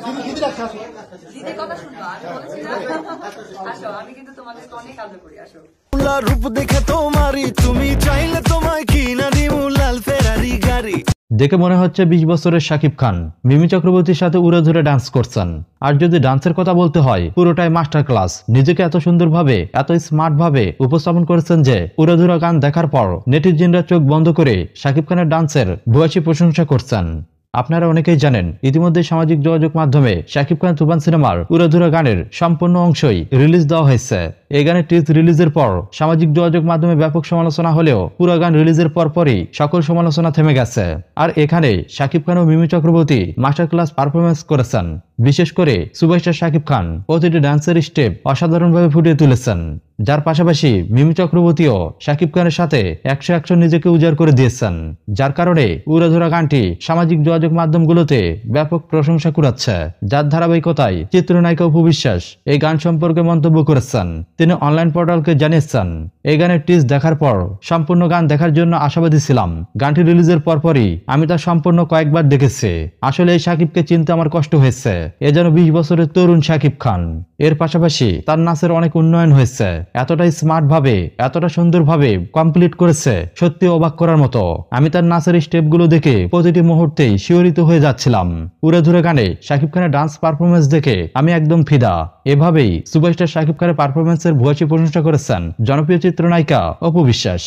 দিদির কথা শুনবো, আমি বলেছি না। আসো, আমি কিন্তু তোমাদেরকে অনেক আদর করি, আসো। রূপ দেখে তোমারই, তুমি চাইলে তোমায় কিনা দিমু লাল ফেরারি গাড়ি। দেখে মনে হচ্ছে 20 বছরের শাকিব খান মিমি চক্রবর্তীর সাথে উড়ে ডান্স করছেন। আর যদি ডান্সের কথা বলতে হয়, পুরোটাই মাস্টার ক্লাস। নিজেকে এত সুন্দরভাবে, এত স্মার্ট ভাবে উপস্থাপন করেছেন যে উড়ে গান দেখার পর নেটিজেনরা চোখ বন্ধ করে শাকিব খানের ডান্সের ভূয়সী প্রশংসা করছেন। আপনারা অনেকেই জানেন, ইতিমধ্যে সামাজিক যোগাযোগ মাধ্যমে শাকিব খান তুফান সিনেমার উড়াধুরা গানের সম্পূর্ণ অংশই রিলিজ দেওয়া হয়েছে। এই গানের টিজ রিলিজের পর সামাজিক যোগাযোগ মাধ্যমে ব্যাপক সমালোচনা হলেও পুরো গান রিলিজের পরপরই সকল সমালোচনা থেমে গেছে। আর এখানে শাকিব খান ও Mimi Chakraborty master class performance করেছেন। বিশেষ করে সুপারস্টার শাকিব খান প্রতিটি ডান্সের স্টেপ অসাধারণভাবে ফুটিয়ে তুলেছেন। যার পাশাপাশি মিমি চক্রবর্তীও শাকিব খানের সাথে 100 নিজেকে উজাড় করে দিয়েছেন। যার কারণে উড়াধুরা গানটি সামাজিক যোগাযোগ মাধ্যমগুলোতে ব্যাপক প্রশংসা কুড়াচ্ছে। যার ধারাবাহিকতায় চিত্রনায়িকা অপু বিশ্বাস এই গান সম্পর্কে মন্তব্য করেছেন। তিনি অনলাইন পোর্টালকে জানিয়েছেন, এই গানের টিজ দেখার পর সম্পূর্ণ গান দেখার জন্য আশাবাদী ছিলাম। গানটি রিলিজের পরপরই আমি তা সম্পূর্ণ কয়েকবার দেখেছি। আসলে এই শাকিবকে চিনতে আমার কষ্ট হয়েছে। এ যেন 20 বছরের তরুণ শাকিব খান। এর পাশাপাশি তার নাচের অনেক উন্নয়ন হয়েছে। এতটাই স্মার্ট ভাবে, এতটা সুন্দর ভাবে কমপ্লিট করেছে, সত্যি অবাক করার মতো। আমি তার নাচের স্টেপগুলো দেখে প্রতিটি মুহূর্তেই শিহরিত হয়ে যাচ্ছিলাম। উড়াধুরা গানে শাকিব খানের ডান্স পারফরমেন্স দেখে আমি একদম ফিদা। এভাবেই সুপারস্টার শাকিব খানের পারফরমেন্সের ভূয়সী প্রশংসা করেছেন জনপ্রিয় চিত্রনায়িকা অপু বিশ্বাস।